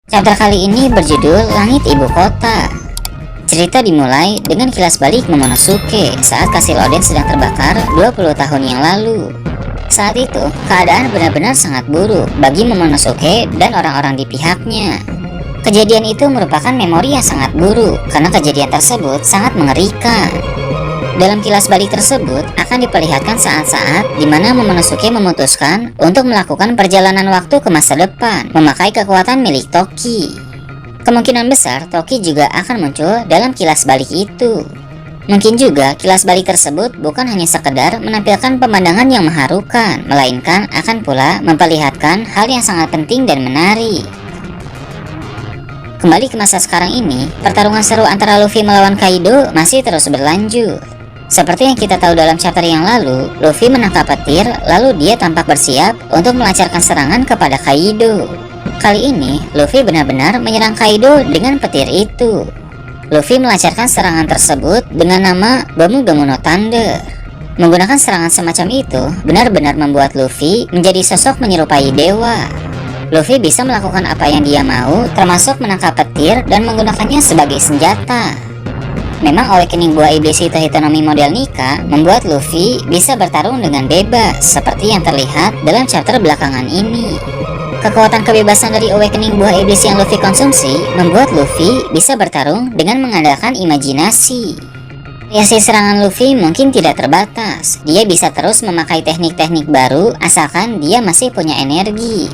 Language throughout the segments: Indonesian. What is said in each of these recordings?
Chapter kali ini berjudul Langit Ibu Kota. Cerita dimulai dengan kilas balik Momonosuke saat kastil Oden sedang terbakar 20 tahun yang lalu. Saat itu, keadaan benar-benar sangat buruk bagi Momonosuke dan orang-orang di pihaknya. Kejadian itu merupakan memori yang sangat buruk karena kejadian tersebut sangat mengerikan. Dalam kilas balik tersebut akan diperlihatkan saat-saat di mana Momonosuke memutuskan untuk melakukan perjalanan waktu ke masa depan memakai kekuatan milik Toki. Kemungkinan besar Toki juga akan muncul dalam kilas balik itu. Mungkin juga kilas balik tersebut bukan hanya sekedar menampilkan pemandangan yang mengharukan, melainkan akan pula memperlihatkan hal yang sangat penting dan menarik. Kembali ke masa sekarang ini, pertarungan seru antara Luffy melawan Kaido masih terus berlanjut. Seperti yang kita tahu dalam chapter yang lalu, Luffy menangkap petir, lalu dia tampak bersiap untuk melancarkan serangan kepada Kaido. Kali ini, Luffy benar-benar menyerang Kaido dengan petir itu. Luffy melancarkan serangan tersebut dengan nama Gomu-Gomu no Thunder. Menggunakan serangan semacam itu, benar-benar membuat Luffy menjadi sosok menyerupai dewa. Luffy bisa melakukan apa yang dia mau, termasuk menangkap petir dan menggunakannya sebagai senjata. Memang awakening buah iblis Hitonomi model Nika membuat Luffy bisa bertarung dengan bebas seperti yang terlihat dalam chapter belakangan ini. Kekuatan kebebasan dari awakening buah iblis yang Luffy konsumsi membuat Luffy bisa bertarung dengan mengandalkan imajinasi. Variasi serangan Luffy mungkin tidak terbatas. Dia bisa terus memakai teknik-teknik baru asalkan dia masih punya energi.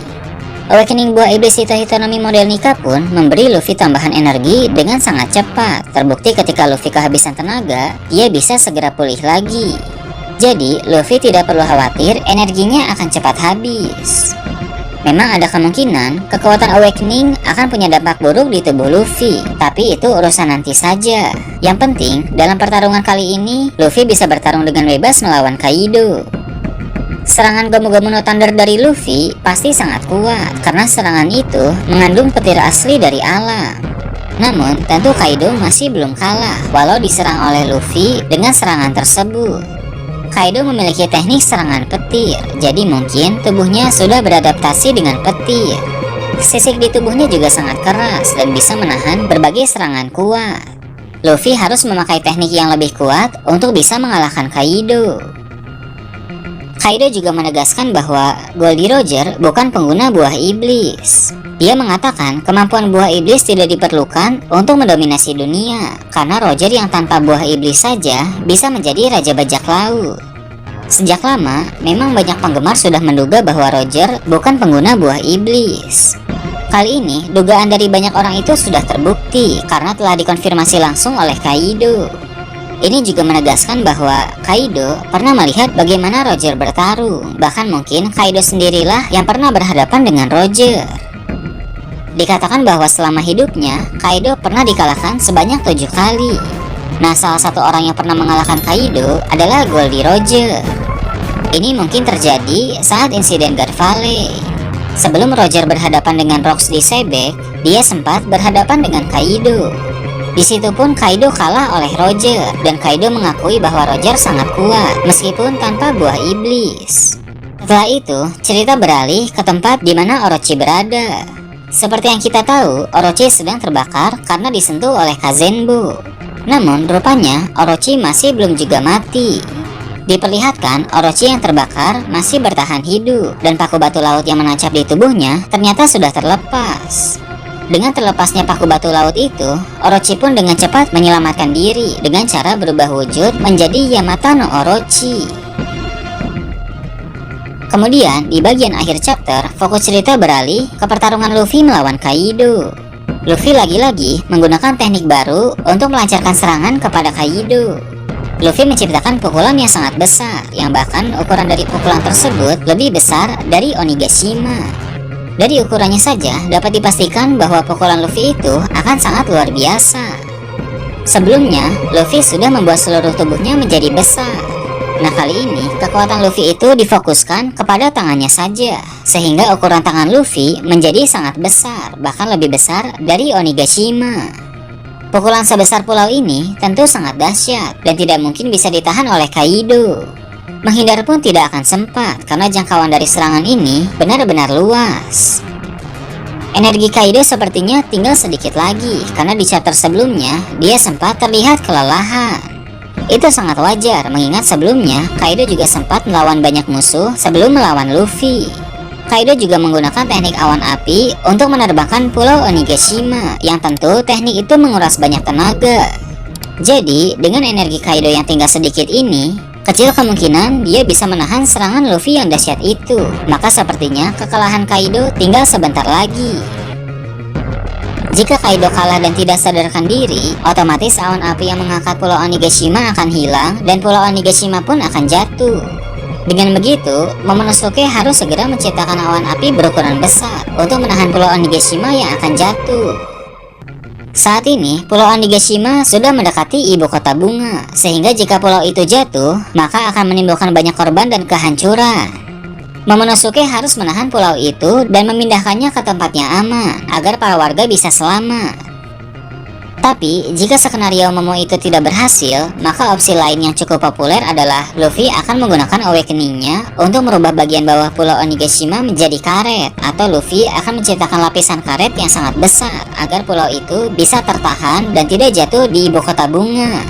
Awakening buah iblis Hitonomi model Nika pun memberi Luffy tambahan energi dengan sangat cepat. Terbukti ketika Luffy kehabisan tenaga, dia bisa segera pulih lagi. Jadi, Luffy tidak perlu khawatir energinya akan cepat habis. Memang ada kemungkinan kekuatan awakening akan punya dampak buruk di tubuh Luffy, tapi itu urusan nanti saja. Yang penting, dalam pertarungan kali ini, Luffy bisa bertarung dengan bebas melawan Kaido. Serangan Gomu-Gomu no Thunder dari Luffy pasti sangat kuat karena serangan itu mengandung petir asli dari alam. Namun tentu Kaido masih belum kalah walau diserang oleh Luffy dengan serangan tersebut. Kaido memiliki teknik serangan petir, jadi mungkin tubuhnya sudah beradaptasi dengan petir. Sisik di tubuhnya juga sangat keras dan bisa menahan berbagai serangan kuat. Luffy harus memakai teknik yang lebih kuat untuk bisa mengalahkan Kaido. Kaido juga menegaskan bahwa Goldie Roger bukan pengguna buah iblis. Dia mengatakan kemampuan buah iblis tidak diperlukan untuk mendominasi dunia, karena Roger yang tanpa buah iblis saja bisa menjadi Raja Bajak Laut. Sejak lama, memang banyak penggemar sudah menduga bahwa Roger bukan pengguna buah iblis. Kali ini, dugaan dari banyak orang itu sudah terbukti karena telah dikonfirmasi langsung oleh Kaido. Ini juga menegaskan bahwa Kaido pernah melihat bagaimana Roger bertarung. Bahkan mungkin Kaido sendirilah yang pernah berhadapan dengan Roger. Dikatakan bahwa selama hidupnya, Kaido pernah dikalahkan sebanyak 7 kali. Nah, salah satu orang yang pernah mengalahkan Kaido adalah Goldie Roger. Ini mungkin terjadi saat insiden God Valley. Sebelum Roger berhadapan dengan Rocks di Sebek, dia sempat berhadapan dengan Kaido. Di situ pun Kaido kalah oleh Roger dan Kaido mengakui bahwa Roger sangat kuat meskipun tanpa buah iblis. Setelah itu, cerita beralih ke tempat di mana Orochi berada. Seperti yang kita tahu, Orochi sedang terbakar karena disentuh oleh Kazenbo. Namun, rupanya Orochi masih belum juga mati. Diperlihatkan Orochi yang terbakar masih bertahan hidup dan paku batu laut yang menancap di tubuhnya ternyata sudah terlepas. Dengan terlepasnya paku batu laut itu, Orochi pun dengan cepat menyelamatkan diri dengan cara berubah wujud menjadi Yamata no Orochi. Kemudian, di bagian akhir chapter, fokus cerita beralih ke pertarungan Luffy melawan Kaido. Luffy lagi-lagi menggunakan teknik baru untuk melancarkan serangan kepada Kaido. Luffy menciptakan pukulan yang sangat besar, yang bahkan ukuran dari pukulan tersebut lebih besar dari Onigashima. Dari ukurannya saja dapat dipastikan bahwa pukulan Luffy itu akan sangat luar biasa. Sebelumnya, Luffy sudah membuat seluruh tubuhnya menjadi besar. Nah, kali ini kekuatan Luffy itu difokuskan kepada tangannya saja, sehingga ukuran tangan Luffy menjadi sangat besar, bahkan lebih besar dari Onigashima. Pukulan sebesar pulau ini tentu sangat dahsyat dan tidak mungkin bisa ditahan oleh Kaido. Menghindar pun tidak akan sempat karena jangkauan dari serangan ini benar-benar luas. Energi Kaido sepertinya tinggal sedikit lagi, karena di chapter sebelumnya dia sempat terlihat kelelahan. Itu sangat wajar, mengingat sebelumnya Kaido juga sempat melawan banyak musuh sebelum melawan Luffy. Kaido juga menggunakan teknik awan api untuk menerbangkan Pulau Onigashima, yang tentu teknik itu menguras banyak tenaga. Jadi, dengan energi Kaido yang tinggal sedikit ini, kecil kemungkinan dia bisa menahan serangan Luffy yang dahsyat itu. Maka sepertinya kekalahan Kaido tinggal sebentar lagi. Jika Kaido kalah dan tidak sadarkan diri, otomatis awan api yang mengangkat Pulau Onigashima akan hilang dan Pulau Onigashima pun akan jatuh. Dengan begitu, Momonosuke harus segera menciptakan awan api berukuran besar untuk menahan Pulau Onigashima yang akan jatuh. Saat ini, Pulau Onigashima sudah mendekati ibu kota bunga, sehingga jika pulau itu jatuh, maka akan menimbulkan banyak korban dan kehancuran. Momonosuke harus menahan pulau itu dan memindahkannya ke tempatnya aman, agar para warga bisa selamat. Tapi, jika skenario Momo itu tidak berhasil, maka opsi lain yang cukup populer adalah Luffy akan menggunakan awakening-nya untuk merubah bagian bawah Pulau Onigashima menjadi karet, atau Luffy akan menciptakan lapisan karet yang sangat besar agar pulau itu bisa tertahan dan tidak jatuh di ibu kota bunga.